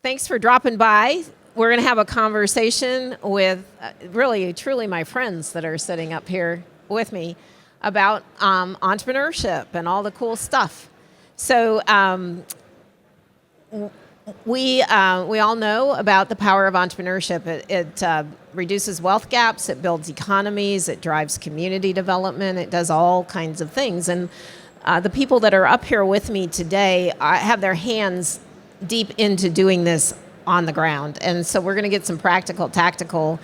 Thanks for dropping by. We're going to have a conversation with really, truly my friends that are sitting up here with me about entrepreneurship and all the cool stuff. So we all know about the power of entrepreneurship. It reduces wealth gaps, it builds economies, it drives community development, it does all kinds of things. And the people that are up here with me today have their hands deep into doing this on the ground. And so we're going to get some practical, tactical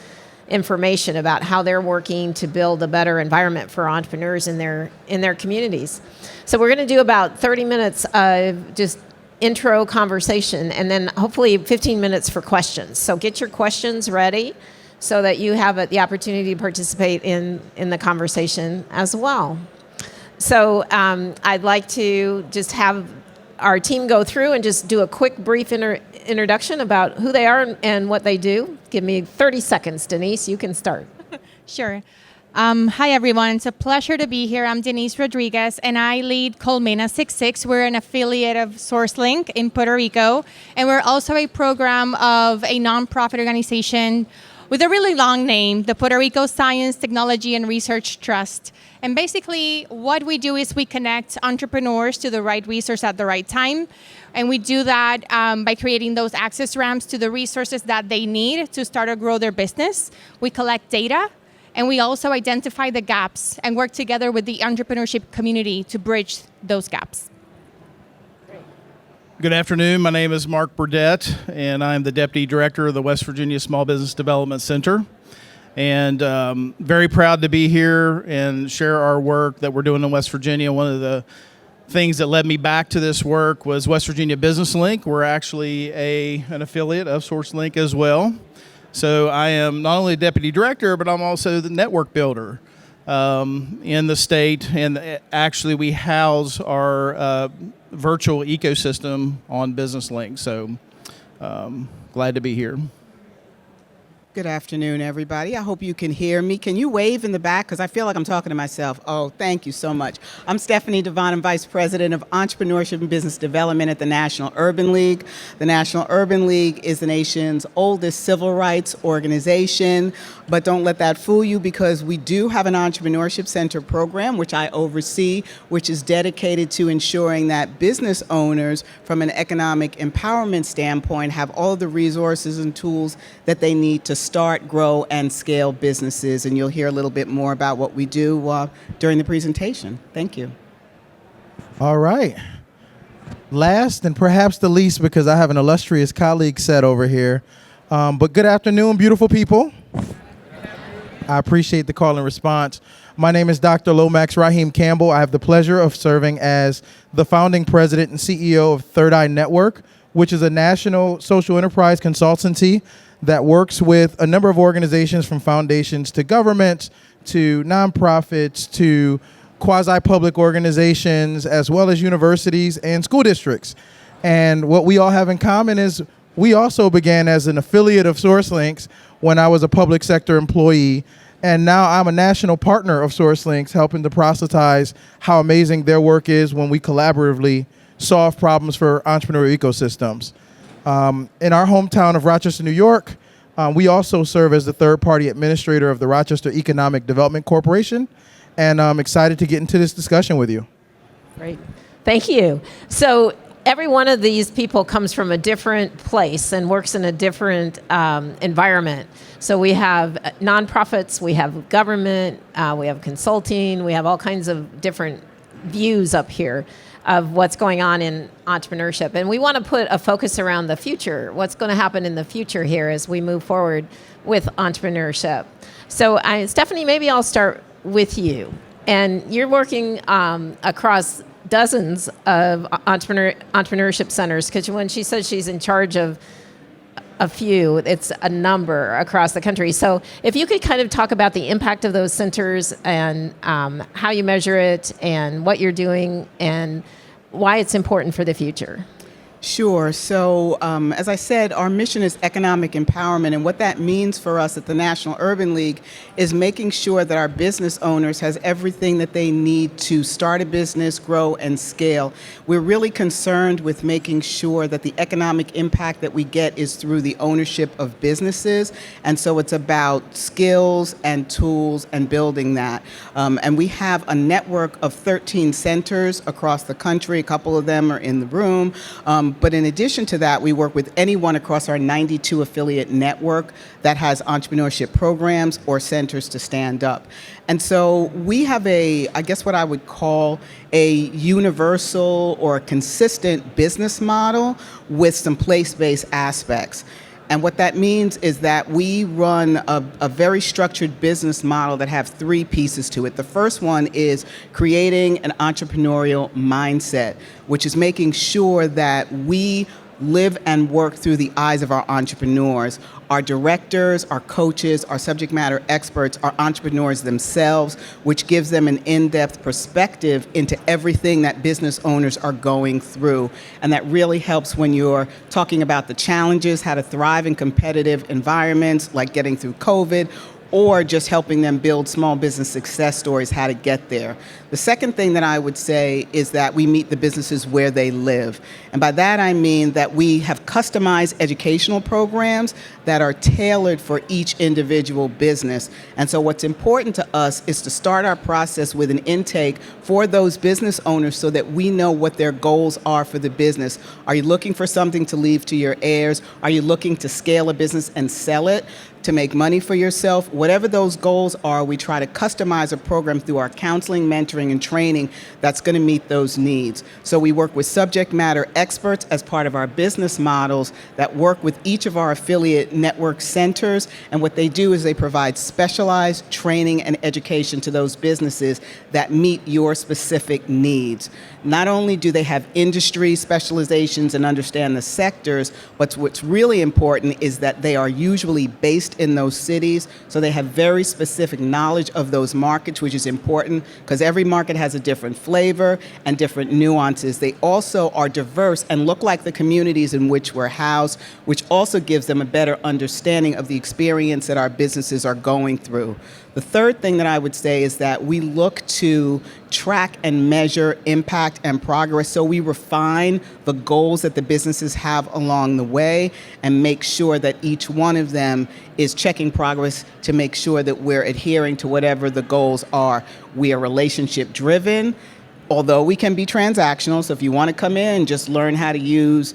information about how they're working to build a better environment for entrepreneurs in their communities. So we're going to do about 30 minutes of just intro conversation and then hopefully 15 minutes for questions. So get your questions ready so that you have the opportunity to participate in the conversation as well. So I'd like to just have our team go through and just do a quick, brief introduction about who they are and what they do. Give me 30 seconds, Denise. You can start. Sure. Hi, everyone. It's a pleasure to be here. I'm Denise Rodriguez, and I lead Colmena 66. We're an affiliate of SourceLink in Puerto Rico, and we're also a program of a nonprofit organization with a really long name, the Puerto Rico Science, Technology, and Research Trust. And basically, what we do is we connect entrepreneurs to the right resource at the right time. And we do that by creating those access ramps to the resources that they need to start or grow their business. We collect data, and we also identify the gaps and work together with the entrepreneurship community to bridge those gaps. Good afternoon. My name is Mark Burdett, and I'm the Deputy Director of the West Virginia Small Business Development Center. And very proud to be here and share our work that we're doing in West Virginia. One of the things that led me back to this work was West Virginia Business Link. We're actually an affiliate of SourceLink as well. So I am not only Deputy Director, but I'm also the network builder in the state. And actually we house our virtual ecosystem on Business Link. So glad to be here. Good afternoon, everybody. I hope you can hear me. Can you wave in the back? Because I feel like I'm talking to myself. Oh, thank you so much. I'm Stephanie Devon. I'm Vice President of Entrepreneurship and Business Development at the National Urban League. The National Urban League is the nation's oldest civil rights organization. But don't let that fool you, because we do have an Entrepreneurship Center program, which I oversee, which is dedicated to ensuring that business owners, from an economic empowerment standpoint, have all of the resources and tools that they need to start, grow, and scale businesses. And you'll hear a little bit more about what we do during the presentation. Thank you. All right. Last and perhaps the least, because I have an illustrious colleague set over here. But good afternoon, beautiful people. I appreciate the call and response. My name is Dr. Lomax Raheem Campbell. I have the pleasure of serving as the founding president and CEO of Third Eye Network, which is a national social enterprise consultancy that works with a number of organizations, from foundations to governments to nonprofits to quasi-public organizations, as well as universities and school districts. And what we all have in common is we also began as an affiliate of SourceLinks when I was a public sector employee. And now I'm a national partner of SourceLinks, helping to proselytize how amazing their work is when we collaboratively solve problems for entrepreneurial ecosystems. In our hometown of Rochester, New York, we also serve as the third-party administrator of the Rochester Economic Development Corporation, and I'm excited to get into this discussion with you. Great. Thank you. So every one of these people comes from a different place and works in a different environment. So we have nonprofits, we have government, we have consulting, we have all kinds of different views up here of what's going on in entrepreneurship. And we want to put a focus around the future, what's going to happen in the future here as we move forward with entrepreneurship. So Stephanie, maybe I'll start with you. And you're working across dozens of entrepreneurship centers, because when she says she's in charge of a few, it's a number across the country. So if you could kind of talk about the impact of those centers and how you measure it and what you're doing and why it's important for the future. Sure. So, as I said, our mission is economic empowerment, and what that means for us at the National Urban League is making sure that our business owners has everything that they need to start a business, grow, and scale. We're really concerned with making sure that the economic impact that we get is through the ownership of businesses, and so it's about skills and tools and building that. And we have a network of 13 centers across the country. A couple of them are in the room. But in addition to that, we work with anyone across our 92 affiliate network that has entrepreneurship programs or centers to stand up. And so we have I guess what I would call a universal or consistent business model with some place-based aspects. And what that means is that we run a very structured business model that have three pieces to it. The first one is creating an entrepreneurial mindset, which is making sure that we live and work through the eyes of our entrepreneurs. Our directors, our coaches, our subject matter experts are entrepreneurs themselves, which gives them an in-depth perspective into everything that business owners are going through. And that really helps when you're talking about the challenges, how to thrive in competitive environments, like getting through COVID, or just helping them build small business success stories, how to get there. The second thing that I would say is that we meet the businesses where they live. And by that I mean that we have customized educational programs that are tailored for each individual business. And so what's important to us is to start our process with an intake for those business owners so that we know what their goals are for the business. Are you looking for something to leave to your heirs? Are you looking to scale a business and sell it, to make money for yourself? Whatever those goals are, we try to customize a program through our counseling, mentoring, and training that's going to meet those needs. So we work with subject matter experts as part of our business models that work with each of our affiliate network centers, and what they do is they provide specialized training and education to those businesses that meet your specific needs. Not only do they have industry specializations and understand the sectors, but what's really important is that they are usually based in those cities, so they have very specific knowledge of those markets, which is important because every market has a different flavor and different nuances. They also are diverse and look like the communities in which we're housed, which also gives them a better understanding of the experience that our businesses are going through. The third thing that I would say is that we look to track and measure impact and progress. So we refine the goals that the businesses have along the way and make sure that each one of them is checking progress to make sure that we're adhering to whatever the goals are. We are relationship driven, although we can be transactional. So if you want to come in and just learn how to use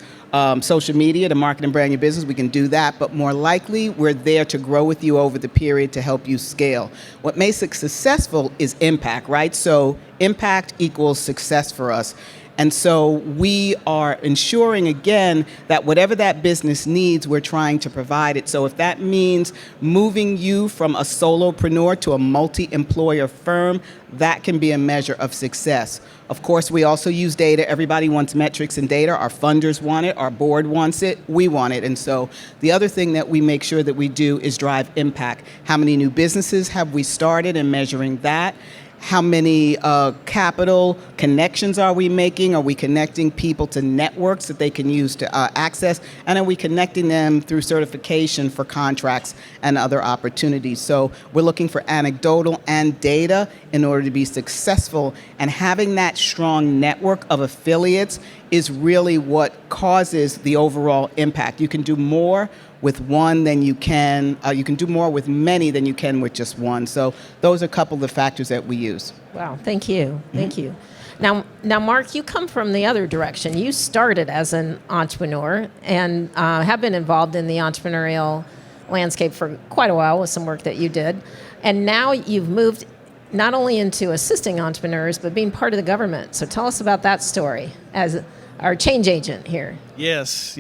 social media to market and brand your business, we can do that. But more likely, we're there to grow with you over the period to help you scale. What makes it successful is impact, right? So impact equals success for us. And so we are ensuring, again, that whatever that business needs, we're trying to provide it. So if that means moving you from a solopreneur to a multi-employer firm, that can be a measure of success. Of course, we also use data. Everybody wants metrics and data. Our funders want it. Our board wants it. We want it. And so the other thing that we make sure that we do is drive impact. How many new businesses have we started, and measuring that? How many capital connections are we making? Are we connecting people to networks that they can use to access? And are we connecting them through certification for contracts and other opportunities? So we're looking for anecdotal and data in order to be successful. And having that strong network of affiliates is really what causes the overall impact. You can do more with one than you can do more with many than you can with just one. So those are a couple of the factors that we use. Wow, thank you. Thank you. Now, Mark, you come from the other direction. You started as an entrepreneur and have been involved in the entrepreneurial landscape for quite a while with some work that you did. And now you've moved not only into assisting entrepreneurs, but being part of the government. So tell us about that story as our change agent here. Yes.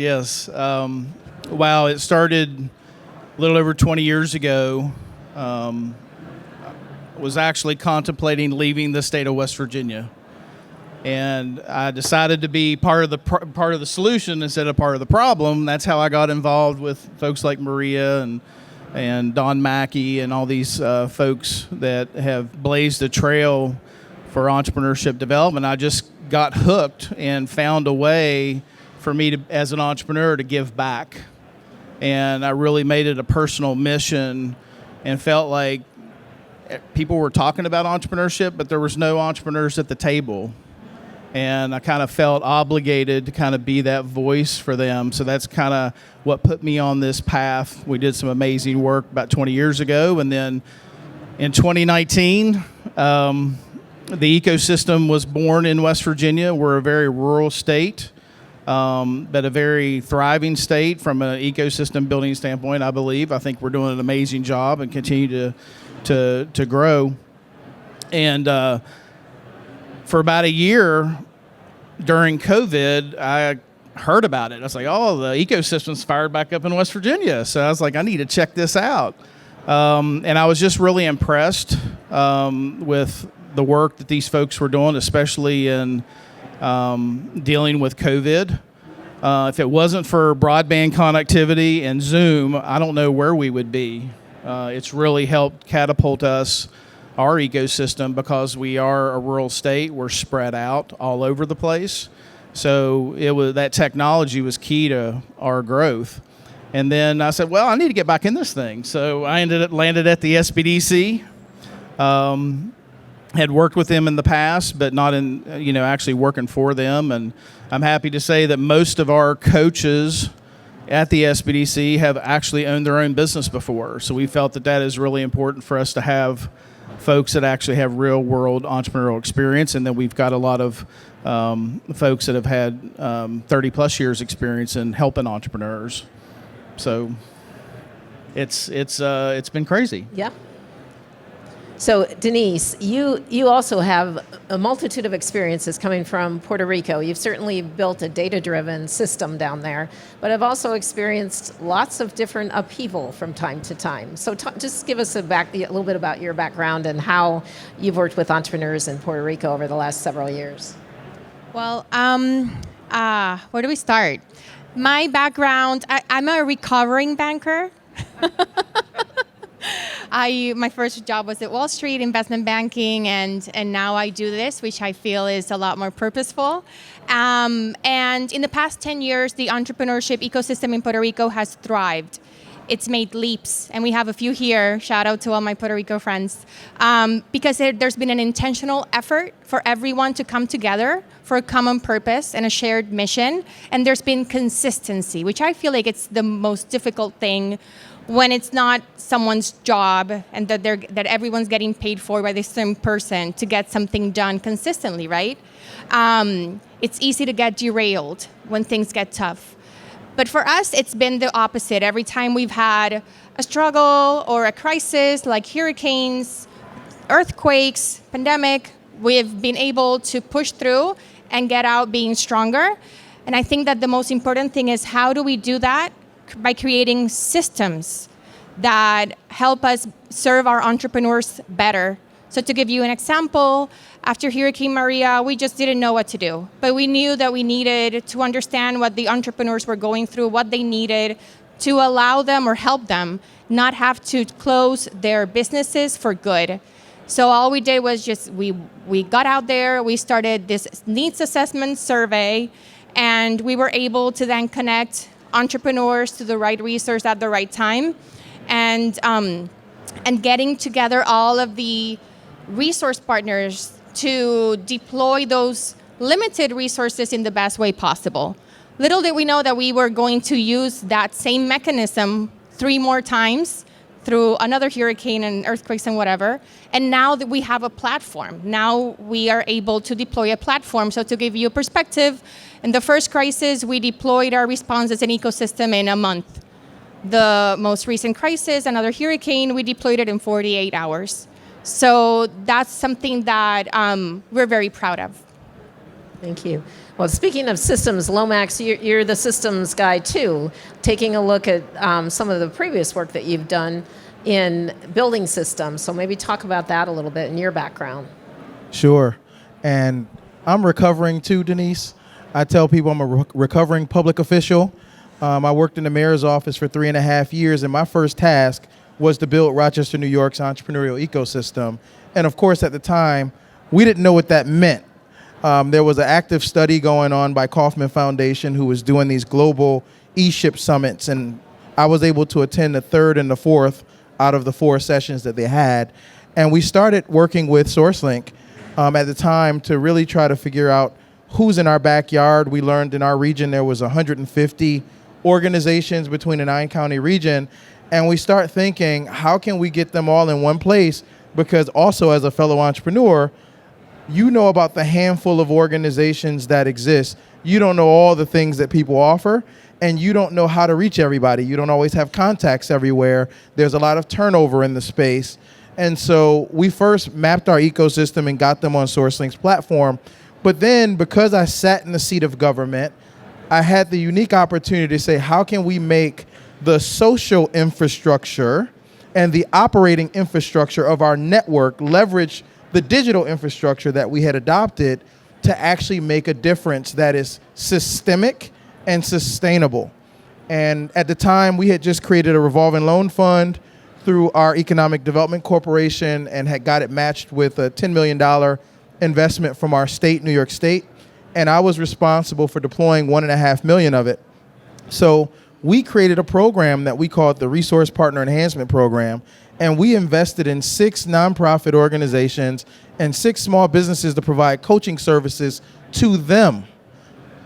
Wow, it started a little over 20 years ago. I was actually contemplating leaving the state of West Virginia, and I decided to be part of the solution instead of part of the problem. That's how I got involved with folks like Maria and Don Mackey and all these folks that have blazed a trail for entrepreneurship development. I just got hooked and found a way for me to, as an entrepreneur, to give back. And I really made it a personal mission and felt like people were talking about entrepreneurship, but there was no entrepreneurs at the table. And I kind of felt obligated to kind of be that voice for them. So that's kind of what put me on this path. We did some amazing work about 20 years ago. And then in 2019, the ecosystem was born in West Virginia. We're a very rural state, but a very thriving state from an ecosystem building standpoint, I believe. I think we're doing an amazing job and continue to grow. And for about a year during COVID, I heard about it. I was like, oh, the ecosystem's fired back up in West Virginia. So I was like, I need to check this out. And I was just really impressed with the work that these folks were doing, especially in dealing with COVID. If it wasn't for broadband connectivity and Zoom, I don't know where we would be. It's really helped catapult us, our ecosystem, because we are a rural state. We're spread out all over the place. So that technology was key to our growth. And then I said, well, I need to get back in this thing. So I landed at the SBDC. Had worked with them in the past, but not in, actually working for them. And I'm happy to say that most of our coaches at the SBDC have actually owned their own business before. So we felt that is really important for us to have folks that actually have real world entrepreneurial experience. And then we've got a lot of folks that have had 30 plus years experience in helping entrepreneurs. So it's been crazy. Yeah. So Denise, you also have a multitude of experiences coming from Puerto Rico. You've certainly built a data-driven system down there, but have also experienced lots of different upheaval from time to time. So just give us a little bit about your background and how you've worked with entrepreneurs in Puerto Rico over the last several years. Well, where do we start? My background, I'm a recovering banker. My first job was at Wall Street, investment banking, and now I do this, which I feel is a lot more purposeful. And in the past 10 years, the entrepreneurship ecosystem in Puerto Rico has thrived. It's made leaps, and we have a few here. Shout out to all my Puerto Rico friends. Because there's been an intentional effort for everyone to come together for a common purpose and a shared mission, and there's been consistency, which I feel like it's the most difficult thing when it's not someone's job and that everyone's getting paid for by the same person to get something done consistently, right? It's easy to get derailed when things get tough. But for us, it's been the opposite. Every time we've had a struggle or a crisis like hurricanes, earthquakes, pandemic, we've been able to push through and get out being stronger. And I think that the most important thing is, how do we do that? By creating systems that help us serve our entrepreneurs better. So to give you an example, after Hurricane Maria, we just didn't know what to do. But we knew that we needed to understand what the entrepreneurs were going through, what they needed to allow them or help them not have to close their businesses for good. So all we did was just, we got out there, we started this needs assessment survey, and we were able to then connect entrepreneurs to the right resource at the right time, and getting together all of the resource partners to deploy those limited resources in the best way possible. Little did we know that we were going to use that same mechanism 3 more times through another hurricane and earthquakes and whatever. And now that we have a platform, now we are able to deploy a platform. So to give you a perspective, in the first crisis, we deployed our response as an ecosystem in a month. The most recent crisis, another hurricane, we deployed it in 48 hours. So that's something that we're very proud of. Thank you. Well, speaking of systems, Lomax, you're the systems guy too, taking a look at some of the previous work that you've done in building systems. So maybe talk about that a little bit in your background. Sure. And I'm recovering too, Denise. I tell people I'm a recovering public official. I worked in the mayor's office for 3.5 years, and my first task was to build Rochester, New York's entrepreneurial ecosystem. And of course, at the time, we didn't know what that meant. There was an active study going on by Kauffman Foundation, who was doing these global e-ship summits, and I was able to attend the third and the fourth out of the 4 sessions that they had. And we started working with SourceLink at the time to really try to figure out who's in our backyard. We learned in our region there was 150 organizations between the 9-county region, and we start thinking, how can we get them all in one place? Because also, as a fellow entrepreneur, you know about the handful of organizations that exist. You don't know all the things that people offer, and you don't know how to reach everybody. You don't always have contacts everywhere. There's a lot of turnover in the space. And so we first mapped our ecosystem and got them on SourceLink's platform. But then, because I sat in the seat of government, I had the unique opportunity to say, how can we make the social infrastructure and the operating infrastructure of our network leverage the digital infrastructure that we had adopted to actually make a difference that is systemic and sustainable. And at the time, we had just created a revolving loan fund through our Economic Development Corporation and had got it matched with a $10 million investment from our state, New York State. And I was responsible for deploying $1.5 million of it. So we created a program that we called the Resource Partner Enhancement Program, and we invested in 6 nonprofit organizations and 6 small businesses to provide coaching services to them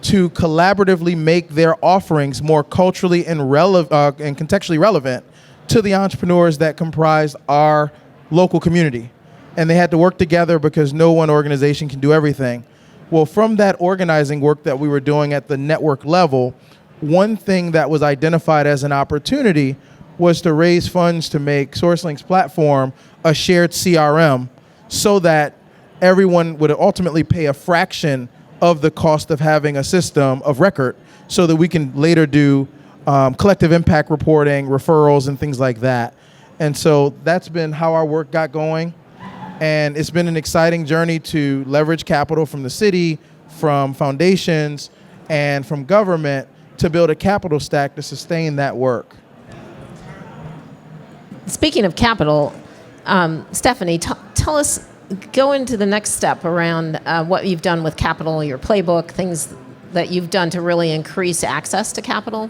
to collaboratively make their offerings more culturally and contextually relevant to the entrepreneurs that comprise our local community. And they had to work together because no one organization can do everything. Well, from that organizing work that we were doing at the network level, one thing that was identified as an opportunity was to raise funds to make SourceLink's platform a shared CRM so that everyone would ultimately pay a fraction of the cost of having a system of record so that we can later do collective impact reporting, referrals, and things like that. And so that's been how our work got going. And it's been an exciting journey to leverage capital from the city, from foundations, and from government to build a capital stack to sustain that work. Speaking of capital, Stephanie, tell us, go into the next step around what you've done with capital, your playbook, things that you've done to really increase access to capital.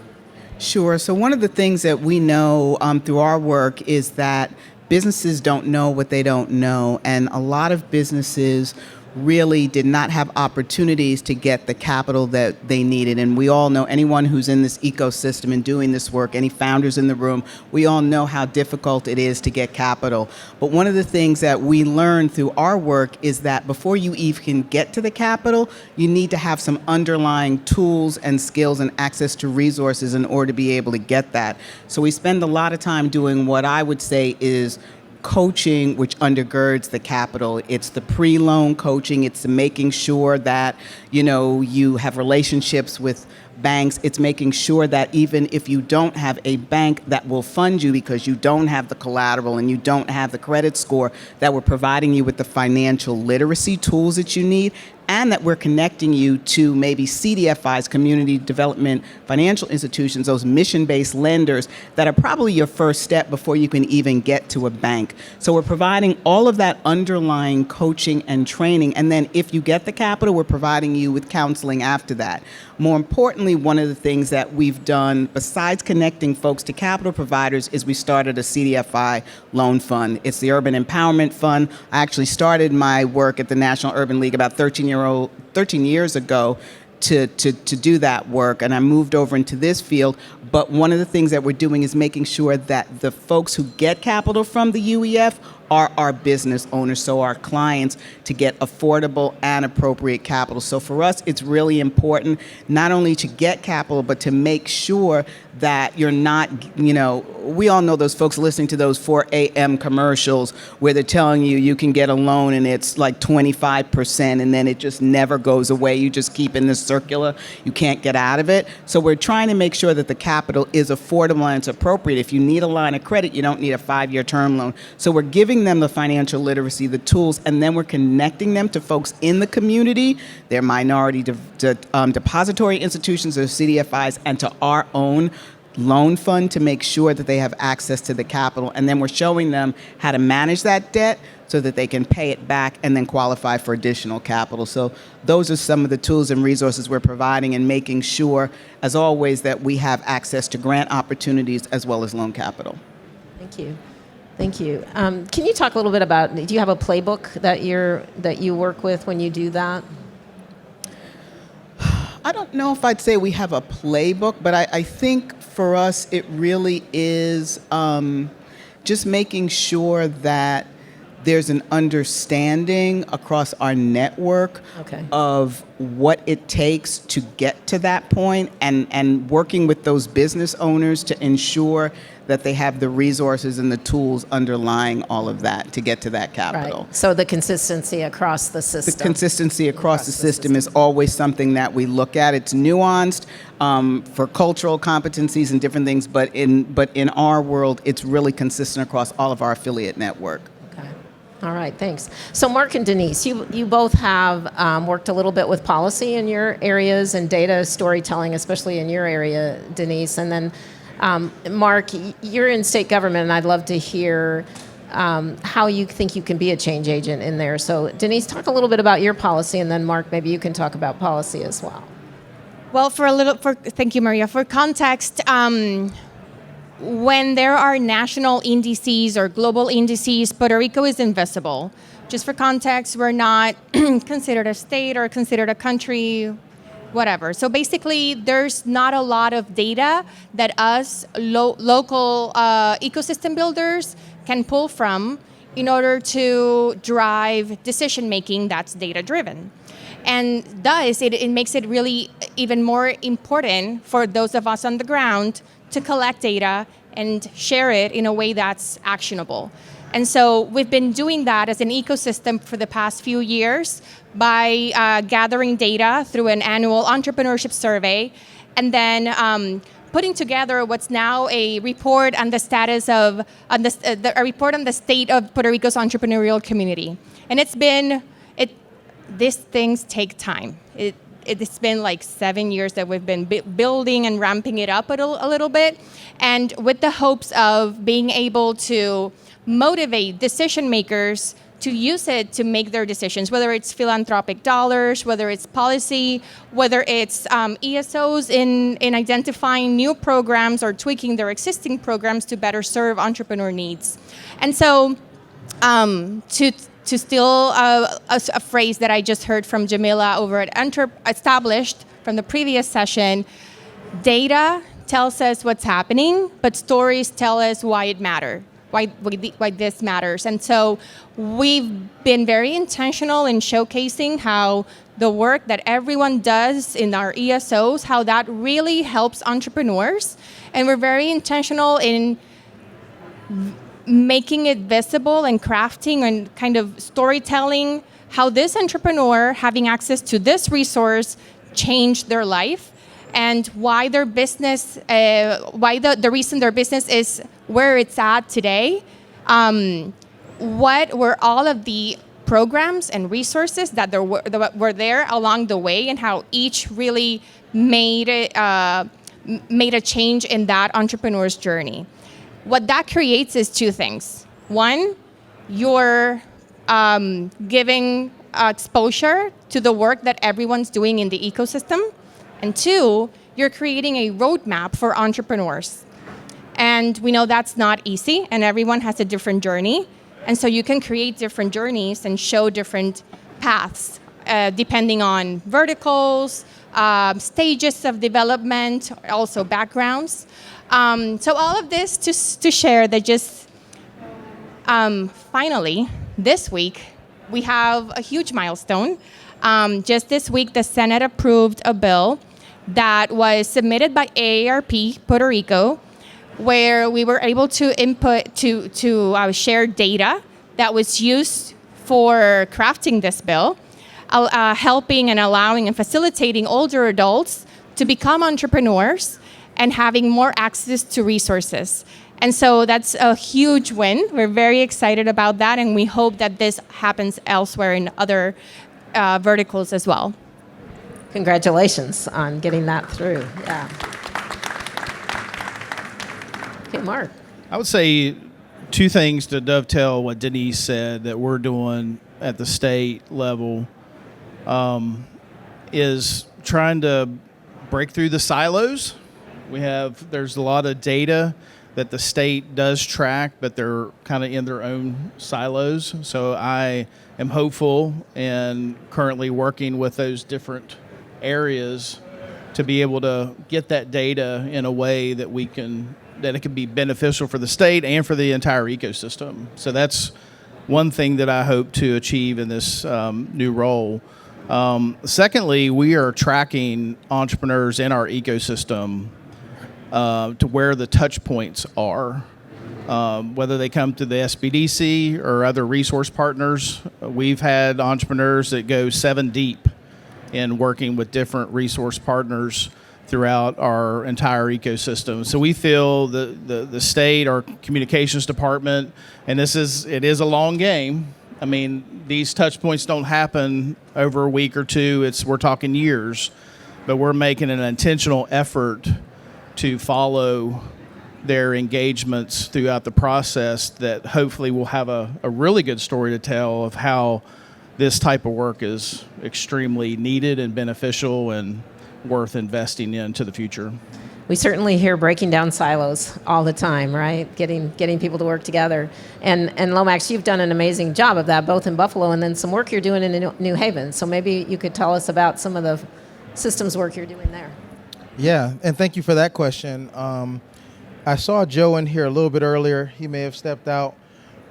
Sure. So one of the things that we know through our work is that businesses don't know what they don't know, and a lot of businesses really did not have opportunities to get the capital that they needed. And we all know, anyone who's in this ecosystem and doing this work, any founders in the room, we all know how difficult it is to get capital. But one of the things that we learned through our work is that before you even get to the capital, you need to have some underlying tools and skills and access to resources in order to be able to get that. So we spend a lot of time doing what I would say is coaching, which undergirds the capital. It's the pre-loan coaching. It's making sure that, you have relationships with banks. It's making sure that even if you don't have a bank that will fund you because you don't have the collateral and you don't have the credit score, that we're providing you with the financial literacy tools that you need, and that we're connecting you to maybe CDFIs, community development financial institutions, those mission-based lenders that are probably your first step before you can even get to a bank. So we're providing all of that underlying coaching and training, and then if you get the capital, we're providing you with counseling after that. More importantly, one of the things that we've done, besides connecting folks to capital providers, is we started a CDFI loan fund. It's the Urban Empowerment Fund. I actually started my work at the National Urban League about 13 years ago to do that work, and I moved over into this field. But one of the things that we're doing is making sure that the folks who get capital from the UEF are our business owners, so our clients, to get affordable and appropriate capital. So for us, it's really important not only to get capital, but to make sure that you're not, we all know those folks listening to those 4 a.m. commercials where they're telling you you can get a loan and it's like 25% and then it just never goes away. You just keep in this circular. You can't get out of it. So we're trying to make sure that the capital is affordable and it's appropriate. If you need a line of credit, you don't need a 5-year term loan. So we're giving them the financial literacy, the tools, and then we're connecting them to folks in the community, their minority depository institutions or CDFIs, and to our own loan fund to make sure that they have access to the capital. And then we're showing them how to manage that debt so that they can pay it back and then qualify for additional capital. So those are some of the tools and resources we're providing, and making sure, as always, that we have access to grant opportunities as well as loan capital. Thank you. Thank you. Can you talk a little bit about, do you have a playbook that you work with when you do that? I don't know if I'd say we have a playbook, but I think for us it really is just making sure that there's an understanding across our network of what it takes to get to that point, and working with those business owners to ensure that they have the resources and the tools underlying all of that to get to that capital. Right. So the consistency across the system. The consistency across the system is always something that we look at. It's nuanced for cultural competencies and different things, but in our world, it's really consistent across all of our affiliate network. Okay. All right, thanks. So Mark and Denise, you both have worked a little bit with policy in your areas and data storytelling, especially in your area, Denise. And then Mark, you're in state government, and I'd love to hear how you think you can be a change agent in there. So Denise, talk a little bit about your policy, and then Mark, maybe you can talk about policy as well. Well, thank you, Maria. For context, when there are national indices or global indices, Puerto Rico is invisible. Just for context, we're not considered a state or considered a country, whatever. So basically, there's not a lot of data that us local ecosystem builders can pull from in order to drive decision making that's data driven. And thus, it makes it really even more important for those of us on the ground to collect data and share it in a way that's actionable. And so we've been doing that as an ecosystem for the past few years by gathering data through an annual entrepreneurship survey, and then putting together what's now a report on the status of a report on the state of Puerto Rico's entrepreneurial community. And these things take time. It's been like 7 years that we've been building and ramping it up a little bit, and with the hopes of being able to motivate decision makers to use it to make their decisions, whether it's philanthropic dollars, whether it's policy, whether it's ESOs in identifying new programs or tweaking their existing programs to better serve entrepreneur needs. And so to steal a phrase that I just heard from Jamila over at Established from the previous session, data tells us what's happening, but stories tell us why it matters. Why this matters. And so we've been very intentional in showcasing how the work that everyone does in our ESOs, how that really helps entrepreneurs. And we're very intentional in making it visible and crafting and kind of storytelling how this entrepreneur having access to this resource changed their life, and why their business, why the reason their business is where it's at today, what were all of the programs and resources that were there along the way, and how each really made a change in that entrepreneur's journey. What that creates is two things. One, you're giving exposure to the work that everyone's doing in the ecosystem. And two, you're creating a roadmap for entrepreneurs. And we know that's not easy, and everyone has a different journey. And so you can create different journeys and show different paths, depending on verticals, stages of development, also backgrounds. So all of this to share that just finally, this week, we have a huge milestone. Just this week, the Senate approved a bill that was submitted by AARP Puerto Rico, where we were able to input to share data that was used for crafting this bill, helping and allowing and facilitating older adults to become entrepreneurs and having more access to resources. And so that's a huge win. We're very excited about that, and we hope that this happens elsewhere in other verticals as well. Congratulations on getting that through. Yeah. right, Mark. I would say two things to dovetail what Denise said that we're doing at the state level is trying to break through the silos. There's a lot of data that the state does track, but they're kind of in their own silos. So I am hopeful and currently working with those different areas to be able to get that data in a way that it can be beneficial for the state and for the entire ecosystem. So that's one thing that I hope to achieve in this new role. Secondly, we are tracking entrepreneurs in our ecosystem to where the touch points are. Whether they come to the SBDC or other resource partners, we've had entrepreneurs that go 7 deep in working with different resource partners throughout our entire ecosystem. So we feel the state, our communications department, and it is a long game. I mean, these touch points don't happen over a week or two. We're talking years, but we're making an intentional effort to follow their engagements throughout the process that hopefully will have a really good story to tell of how this type of work is extremely needed and beneficial and worth investing into the future. We certainly hear breaking down silos all the time, right? Getting people to work together. And Lomax, you've done an amazing job of that, both in Buffalo and then some work you're doing in New Haven. So maybe you could tell us about some of the systems work you're doing there. Yeah, and thank you for that question. I saw Joe in here a little bit earlier. He may have stepped out.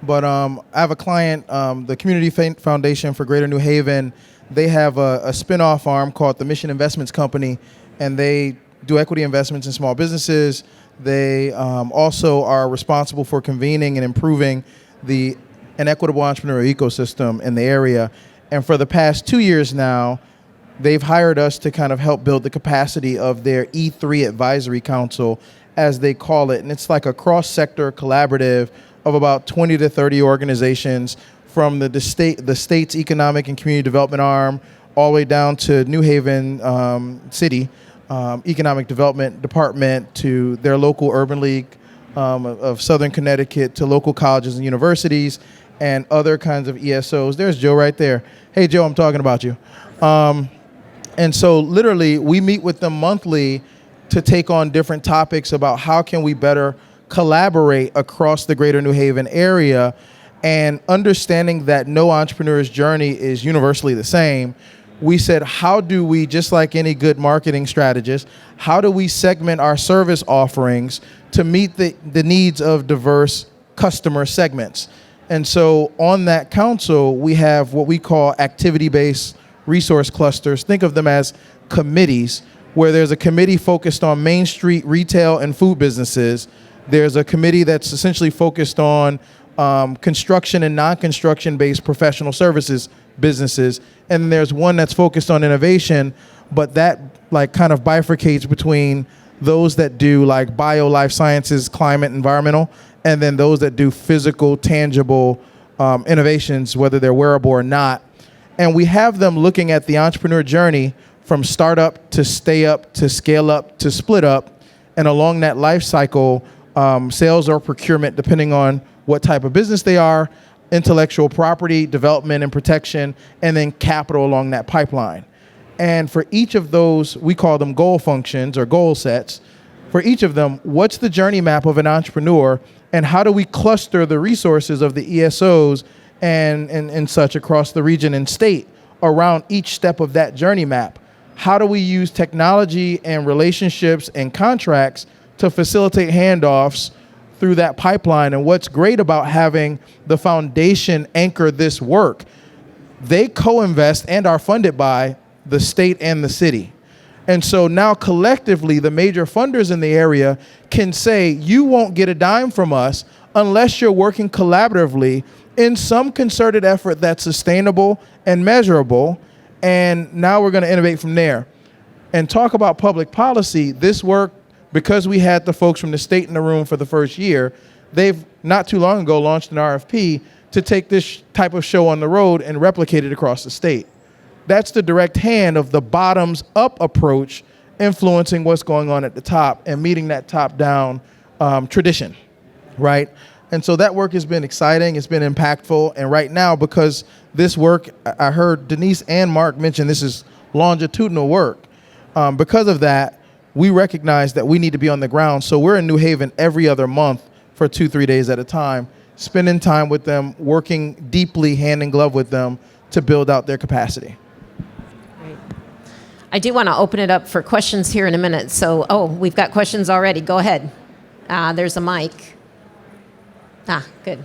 But I have a client, the Community Foundation for Greater New Haven. They have a spin-off arm called the Mission Investments Company, and they do equity investments in small businesses. They also are responsible for convening and improving an equitable entrepreneurial ecosystem in the area. And for the past 2 years now, they've hired us to kind of help build the capacity of their E3 Advisory Council, as they call it. And it's like a cross-sector collaborative of about 20 to 30 organizations from the state's economic and community development arm all the way down to New Haven City Economic Development Department, to their local urban league of Southern Connecticut, to local colleges and universities and other kinds of ESOs. There's Joe right there. Hey, Joe, I'm talking about you. And so literally we meet with them monthly to take on different topics about how can we better collaborate across the greater New Haven area, and understanding that no entrepreneur's journey is universally the same. We said, how do we, just like any good marketing strategist, how do we segment our service offerings to meet the needs of diverse customer segments? And so on that council, we have what we call activity-based resource clusters. Think of them as committees, where there's a committee focused on Main Street retail and food businesses. There's a committee that's essentially focused on construction and non-construction based professional services businesses. And there's one that's focused on innovation, but that like kind of bifurcates between those that do like bio, life sciences, climate, environmental, and then those that do physical, tangible innovations, whether they're wearable or not. And we have them looking at the entrepreneur journey from startup to stay up to scale up to split up. And along that life cycle, sales or procurement, depending on what type of business they are, intellectual property, development and protection, and then capital along that pipeline. And for each of those, we call them goal functions or goal sets. For each of them, what's the journey map of an entrepreneur, and how do we cluster the resources of the ESOs and such across the region and state around each step of that journey map? How do we use technology and relationships and contracts to facilitate handoffs through that pipeline? And what's great about having the foundation anchor this work, they co-invest and are funded by the state and the city. And so now collectively, the major funders in the area can say, you won't get a dime from us unless you're working collaboratively in some concerted effort that's sustainable and measurable. And now we're going to innovate from there. And talk about public policy. This work, because we had the folks from the state in the room for the first year, they've not too long ago launched an RFP to take this type of show on the road and replicate it across the state. That's the direct hand of the bottoms up approach influencing what's going on at the top and meeting that top down tradition, right? And so that work has been exciting, it's been impactful, and right now, because this work, I heard Denise and Mark mention this is longitudinal work. Because of that, we recognize that we need to be on the ground. So we're in New Haven every other month for 2-3 days at a time, spending time with them, working deeply hand in glove with them to build out their capacity. Great. I do want to open it up for questions here in a minute. So, we've got questions already. Go ahead. There's a mic. Good.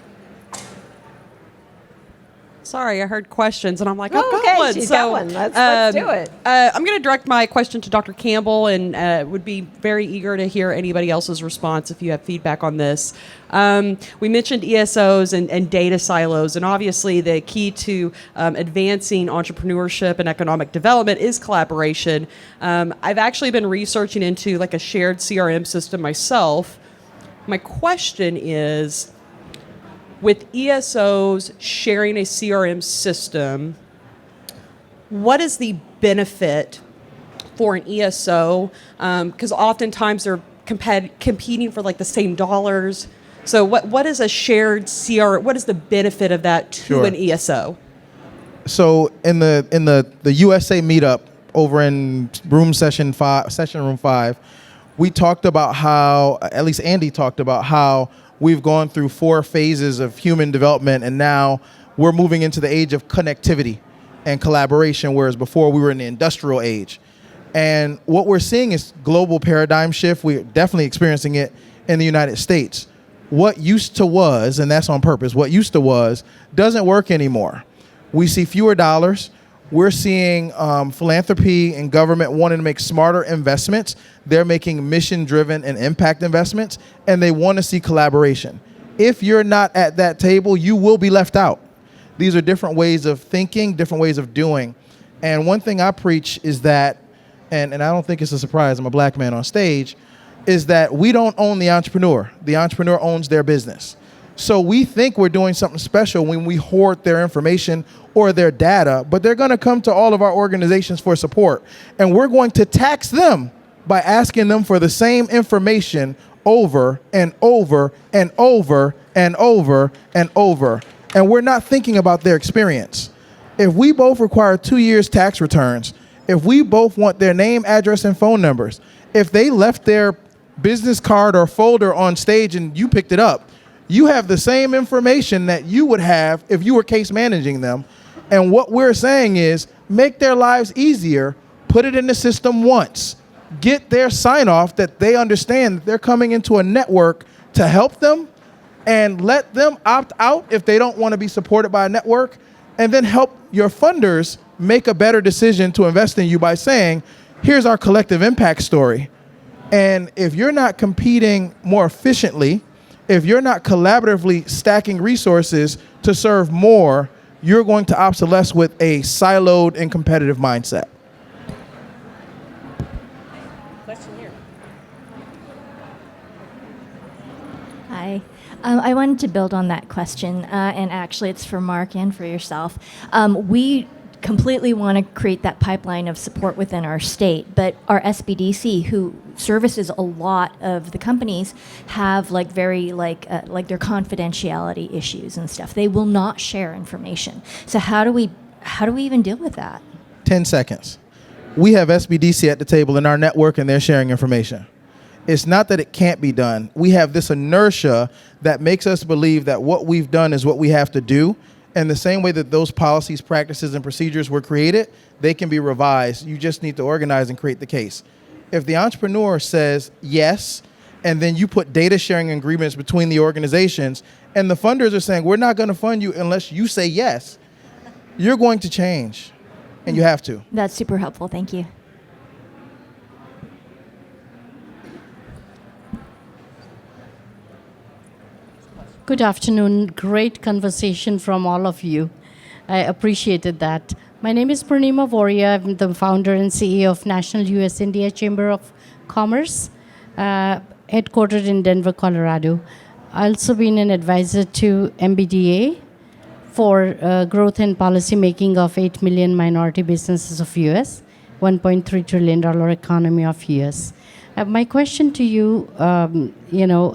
Sorry, I heard questions, and I'm like, okay, she's got one. Let's do it. I'm going to direct my question to Dr. Campbell, and would be very eager to hear anybody else's response if you have feedback on this. We mentioned ESOs and data silos, and obviously the key to advancing entrepreneurship and economic development is collaboration. I've actually been researching into like a shared CRM system myself. My question is, with ESOs sharing a CRM system, what is the benefit for an ESO? Because oftentimes they're competing for like the same dollars. So what is a shared CRM? What is the benefit of that to an ESO? So in the USA meetup over in session room 5, we talked about how, at least Andy talked about how we've gone through 4 phases of human development, and now we're moving into the age of connectivity and collaboration, whereas before we were in the industrial age. And what we're seeing is global paradigm shift. We're definitely experiencing it in the United States. What used to was, and that's on purpose, what used to was doesn't work anymore. We see fewer dollars. We're seeing philanthropy and government wanting to make smarter investments. They're making mission-driven and impact investments, and they want to see collaboration. If you're not at that table, you will be left out. These are different ways of thinking, different ways of doing. And one thing I preach is that, and I don't think it's a surprise, I'm a black man on stage, is that we don't own the entrepreneur. The entrepreneur owns their business. So we think we're doing something special when we hoard their information or their data, but they're going to come to all of our organizations for support. And we're going to tax them by asking them for the same information over and over and over and over and over. And we're not thinking about their experience. If we both require 2 years tax returns, if we both want their name, address, and phone numbers, if they left their business card or folder on stage and you picked it up, you have the same information that you would have if you were case managing them. And what we're saying is make their lives easier, put it in the system once, get their sign off that they understand that they're coming into a network to help them, and let them opt out if they don't want to be supported by a network, and then help your funders make a better decision to invest in you by saying, here's our collective impact story. And if you're not competing more efficiently, if you're not collaboratively stacking resources to serve more, you're going to obsolesce with a siloed and competitive mindset. Question here. Hi. I wanted to build on that question, and actually it's for Mark and for yourself. We completely want to create that pipeline of support within our state, but our SBDC, who services a lot of the companies, have like their confidentiality issues and stuff. They will not share information. So how do we even deal with that? 10 seconds. We have SBDC at the table in our network, and they're sharing information. It's not that it can't be done. We have this inertia that makes us believe that what we've done is what we have to do. And the same way that those policies, practices, and procedures were created, they can be revised. You just need to organize and create the case. If the entrepreneur says yes, and then you put data sharing agreements between the organizations, and the funders are saying, we're not going to fund you unless you say yes, you're going to change, and you have to. That's super helpful. Thank you. Good afternoon. Great conversation from all of you. I appreciated that. My name is Purnima Voria. I'm the founder and CEO of National U.S. India Chamber of Commerce, headquartered in Denver, Colorado. I also been an advisor to MBDA for growth and policy making of 8 million minority businesses of U.S., $1.3 trillion economy of U.S. My question to you, I know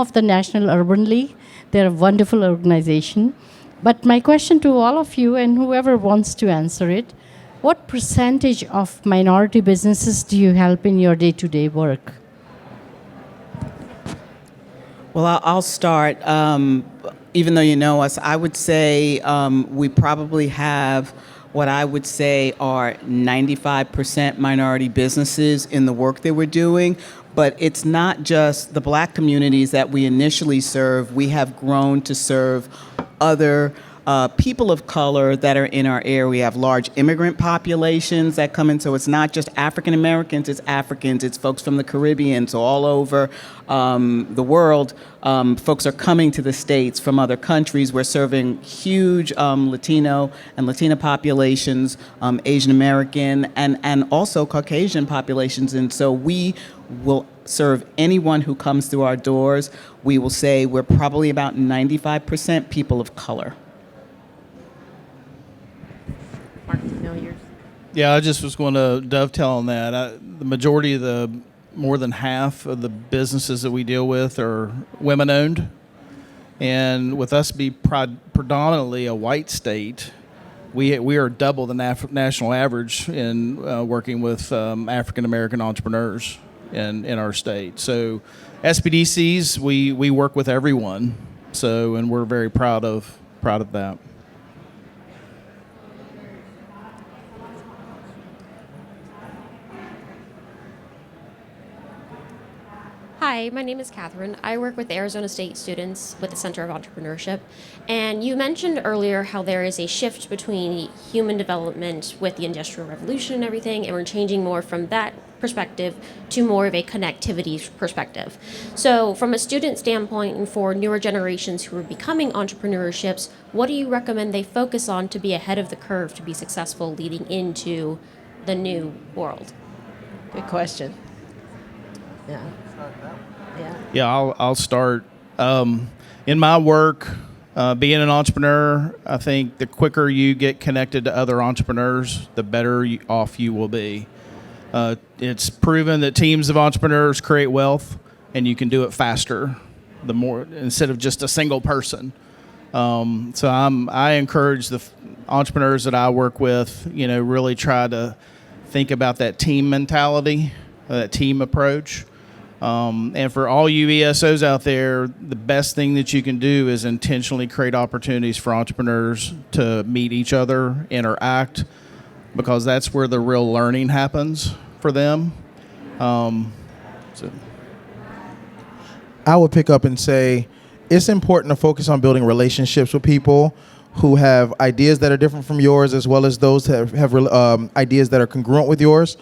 of the National Urban League. They're a wonderful organization. But my question to all of you and whoever wants to answer it, what percentage of minority businesses do you help in your day-to-day work? Well, I'll start. Even though you know us, I would say we probably have what I would say are 95% minority businesses in the work that we're doing. But it's not just the Black communities that we initially serve. We have grown to serve other people of color that are in our area. We have large immigrant populations that come in, so it's not just African Americans, it's Africans, it's folks from the Caribbean, so all over the world, folks are coming to the States from other countries. We're serving huge Latino and Latina populations, Asian American, and also Caucasian populations, and so we will serve anyone who comes through our doors. We will say we're probably about 95% people of color. Mark, do you know yours? Yeah, I just was going to dovetail on that. The majority of more than half of the businesses that we deal with are women-owned. And with us being predominantly a white state, we are double the national average in working with African-American entrepreneurs in our state. So SBDCs, we work with everyone. And we're very proud of that. Hi, my name is Catherine. I work with Arizona State students with the Center of Entrepreneurship. And you mentioned earlier how there is a shift between human development with the Industrial Revolution and everything, and we're changing more from that perspective to more of a connectivity perspective. So from a student standpoint and for newer generations who are becoming entrepreneurships, what do you recommend they focus on to be ahead of the curve to be successful leading into the new world? Good question. Yeah. Yeah, I'll start. In my work, being an entrepreneur, I think the quicker you get connected to other entrepreneurs, the better off you will be. It's proven that teams of entrepreneurs create wealth, and you can do it faster, instead of just a single person. I encourage the entrepreneurs that I work with, really try to think about that team mentality, that team approach. And for all you ESOs out there, the best thing that you can do is intentionally create opportunities for entrepreneurs to meet each other, interact, because that's where the real learning happens for them. I would pick up and say it's important to focus on building relationships with people who have ideas that are different from yours, as well as those that have ideas that are congruent with yours.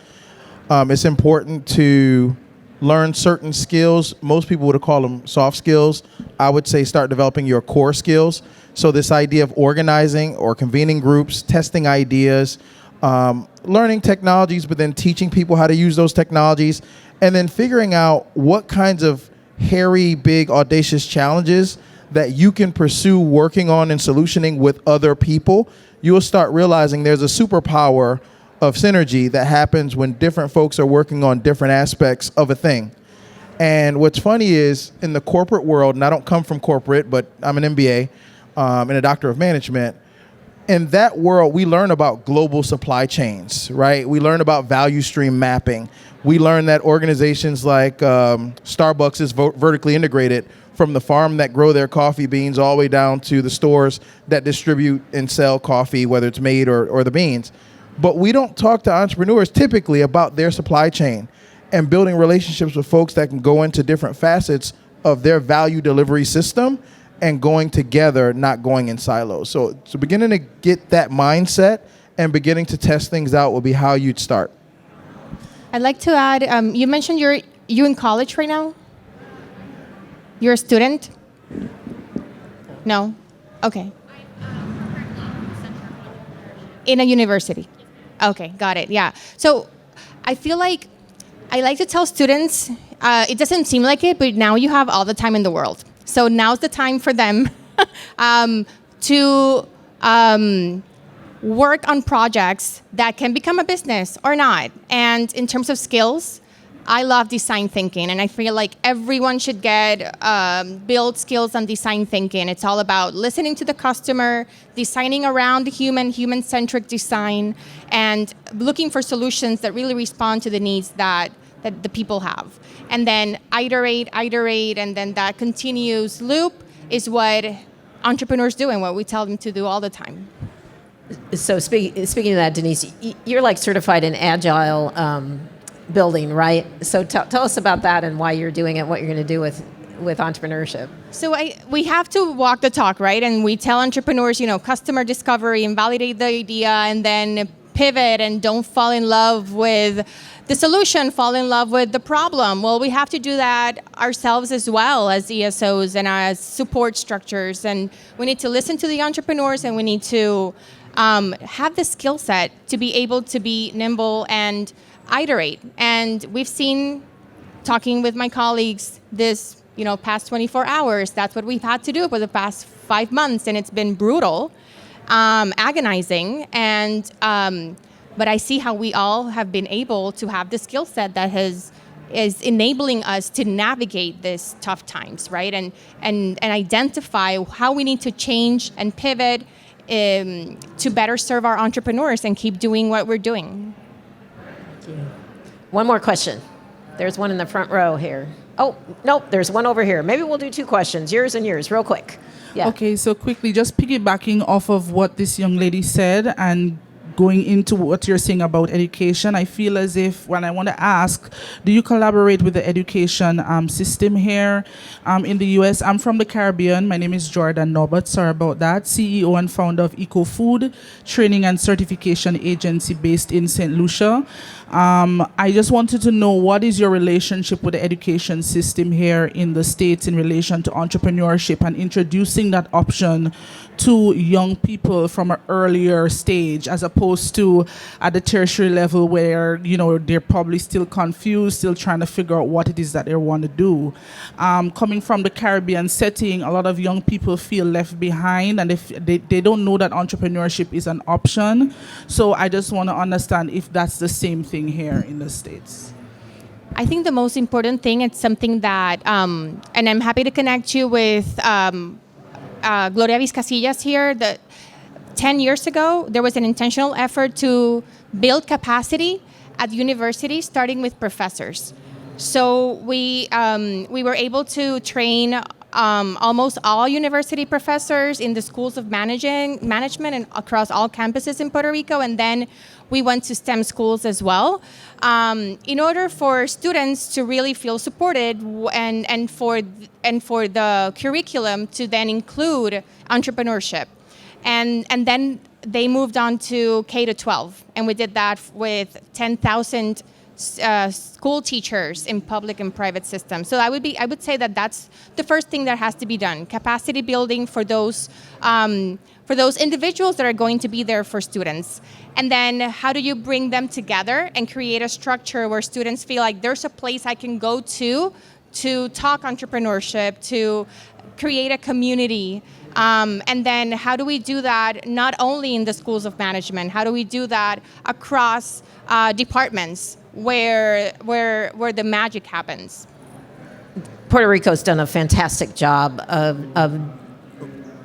It's important to learn certain skills. Most people would call them soft skills. I would say start developing your core skills. So this idea of organizing or convening groups, testing ideas, learning technologies, but then teaching people how to use those technologies, and then figuring out what kinds of hairy, big, audacious challenges that you can pursue working on and solutioning with other people. You'll start realizing there's a superpower of synergy that happens when different folks are working on different aspects of a thing. And what's funny is in the corporate world, and I don't come from corporate, but I'm an MBA and a doctor of management. In that world, we learn about global supply chains, right? We learn about value stream mapping. We learn that organizations like Starbucks is vertically integrated from the farm that grow their coffee beans all the way down to the stores that distribute and sell coffee, whether it's made or the beans. But we don't talk to entrepreneurs typically about their supply chain and building relationships with folks that can go into different facets of their value delivery system and going together, not going in silos. So beginning to get that mindset and beginning to test things out will be how you'd start. I'd like to add, you mentioned you in college right now? You're a student? No? Okay. In a university. Okay, got it. Yeah. So I feel like I like to tell students, it doesn't seem like it, but now you have all the time in the world. So now's the time for them to work on projects that can become a business or not. And in terms of skills, I love design thinking, and I feel like everyone should build skills on design thinking. It's all about listening to the customer, designing around the human-centric design, and looking for solutions that really respond to the needs that the people have. And then iterate, and then that continuous loop is what entrepreneurs do and what we tell them to do all the time. So speaking of that, Denise, you're like certified in agile building, right? So tell us about that and why you're doing it, what you're going to do with entrepreneurship. So we have to walk the talk, right? And we tell entrepreneurs, customer discovery and validate the idea, and then pivot and don't fall in love with the solution, fall in love with the problem. Well, we have to do that ourselves as well as ESOs and as support structures. And we need to listen to the entrepreneurs, and we need to have the skill set to be able to be nimble and iterate. And we've seen, talking with my colleagues this past 24 hours, that's what we've had to do for the past 5 months, and it's been brutal, agonizing, and but I see how we all have been able to have the skill set that is enabling us to navigate these tough times, right? And identify how we need to change and pivot to better serve our entrepreneurs and keep doing what we're doing. One more question. There's one in the front row here. Oh, nope, there's one over here. Maybe we'll do 2 questions, yours and yours, real quick. Yeah. Okay, so quickly, just piggybacking off of what this young lady said and going into what you're saying about education, I feel as if when I want to ask, do you collaborate with the education system here in the U.S.? I'm from the Caribbean. My name is Jordan Norbert. Sorry about that. CEO and founder of Eco Food Training and Certification Agency based in St. Lucia. I just wanted to know, what is your relationship with the education system here in the States in relation to entrepreneurship and introducing that option to young people from an earlier stage, as opposed to at the tertiary level where, they're probably still confused, still trying to figure out what it is that they want to do. Coming from the Caribbean setting, a lot of young people feel left behind, and they don't know that entrepreneurship is an option. So I just want to understand if that's the same thing here in the States. I think the most important thing, it's something that, and I'm happy to connect you with Gloria Vizcasillas here. 10 years ago, there was an intentional effort to build capacity at universities, starting with professors. So we were able to train almost all university professors in the schools of management and across all campuses in Puerto Rico, and then we went to STEM schools as well, in order for students to really feel supported and for the curriculum to then include entrepreneurship. And then they moved on to K-12, and we did that with 10,000 school teachers in public and private systems. So I would say that that's the first thing that has to be done: capacity building for those individuals that are going to be there for students. And then how do you bring them together and create a structure where students feel like there's a place I can go to talk entrepreneurship, to create a community. And then how do we do that not only in the schools of management? How do we do that across departments where the magic happens? Puerto Rico's done a fantastic job of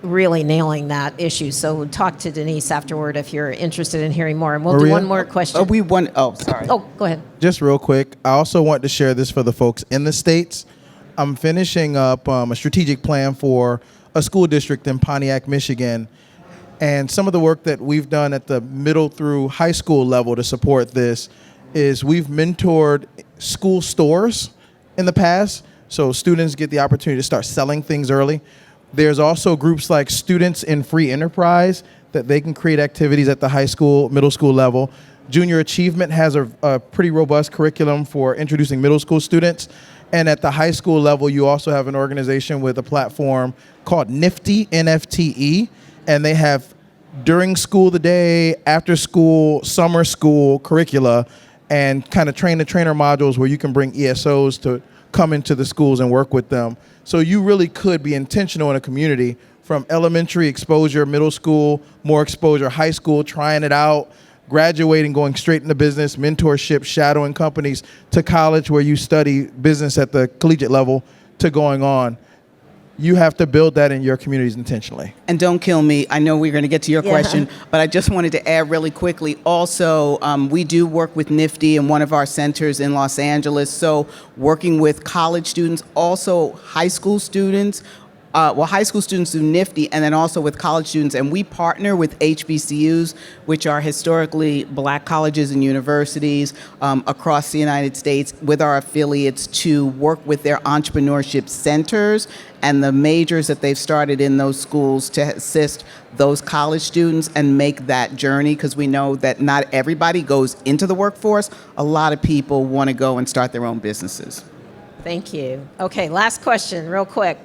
really nailing that issue. So talk to Denise afterward if you're interested in hearing more. And we'll do one more question. Sorry. Oh, go ahead. Just real quick, I also want to share this for the folks in the States. I'm finishing up a strategic plan for a school district in Pontiac, Michigan. And some of the work that we've done at the middle through high school level to support this is we've mentored school stores in the past, so students get the opportunity to start selling things early. There's also groups like Students in Free Enterprise that they can create activities at the high school, middle school level. Junior Achievement has a pretty robust curriculum for introducing middle school students. And at the high school level, you also have an organization with a platform called Nifty, NFTE, and they have during school the day, after school, summer school curricula, and kind of train-the-trainer modules where you can bring ESOs to come into the schools and work with them. So you really could be intentional in a community from elementary exposure, middle school, more exposure, high school, trying it out, graduating, going straight into business, mentorship, shadowing companies, to college where you study business at the collegiate level, to going on. You have to build that in your communities intentionally. And don't kill me. I know we're going to get to your question, but I just wanted to add really quickly. Also, we do work with NIFTY in one of our centers in Los Angeles. So working with college students, also high school students. High school students do NIFTY, and then also with college students. And we partner with HBCUs, which are historically black colleges and universities across the United States, with our affiliates to work with their entrepreneurship centers and the majors that they've started in those schools to assist those college students and make that journey, because we know that not everybody goes into the workforce. A lot of people want to go and start their own businesses. Thank you. Okay, last question, real quick.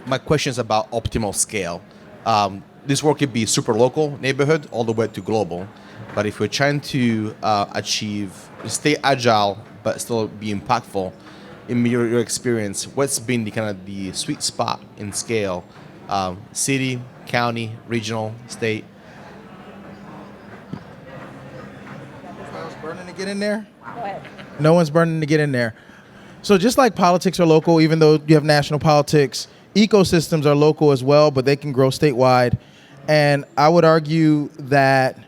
My question is about optimal scale. This work could be super local, neighborhood, all the way to global. But if we're trying to stay agile, but still be impactful, in your experience, what's been the sweet spot in scale? City, county, regional, state? No one's burning to get in there? No one's burning to get in there. So just like politics are local, even though you have national politics, ecosystems are local as well, but they can grow statewide. And I would argue that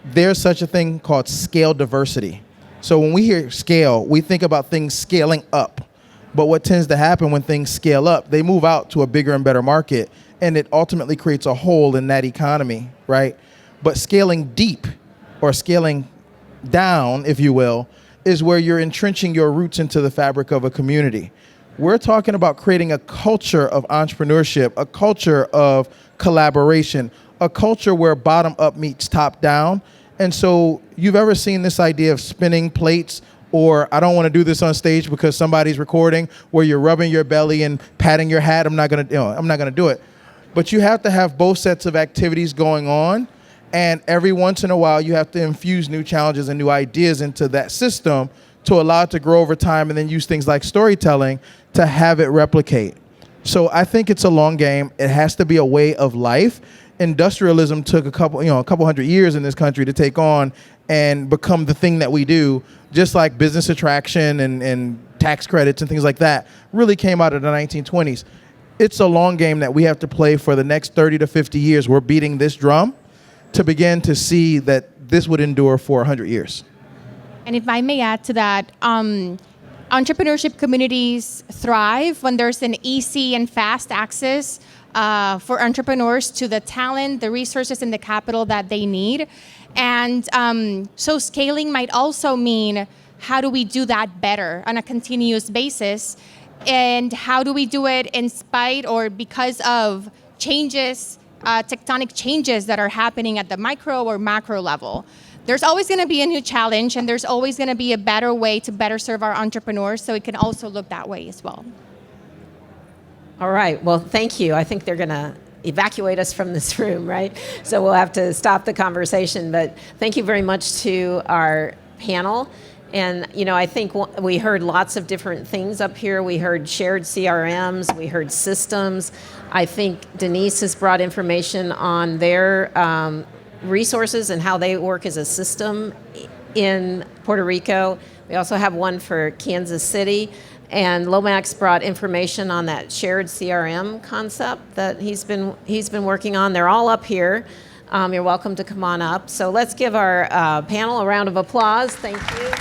there's such a thing called scale diversity. So when we hear scale, we think about things scaling up. But what tends to happen when things scale up, they move out to a bigger and better market, and it ultimately creates a hole in that economy, right? But scaling deep, or scaling down, if you will, is where you're entrenching your roots into the fabric of a community. We're talking about creating a culture of entrepreneurship, a culture of collaboration, a culture where bottom up meets top down. And so you've ever seen this idea of spinning plates, or I don't want to do this on stage because somebody's recording, where you're rubbing your belly and patting your hat. I'm not going to do it. But you have to have both sets of activities going on. And every once in a while, you have to infuse new challenges and new ideas into that system to allow it to grow over time, and then use things like storytelling to have it replicate. So I think it's a long game. It has to be a way of life. Industrialism took a couple hundred years in this country to take on and become the thing that we do, just like business attraction and tax credits and things like that really came out of the 1920s. It's a long game that we have to play for the next 30 to 50 years. We're beating this drum to begin to see that this would endure for 100 years. And if I may add to that, entrepreneurship communities thrive when there's an easy and fast access for entrepreneurs to the talent, the resources, and the capital that they need. And so scaling might also mean, how do we do that better on a continuous basis? And how do we do it in spite or because of changes, tectonic changes that are happening at the micro or macro level? There's always going to be a new challenge, and there's always going to be a better way to better serve our entrepreneurs, so it can also look that way as well. All right. Well, thank you. I think they're going to evacuate us from this room, right? So we'll have to stop the conversation. But thank you very much to our panel. And, I think we heard lots of different things up here. We heard shared CRMs. We heard systems. I think Denise has brought information on their resources and how they work as a system in Puerto Rico. We also have one for Kansas City. And Lomax brought information on that shared CRM concept that he's been working on. They're all up here. You're welcome to come on up. So let's give our panel a round of applause. Thank you.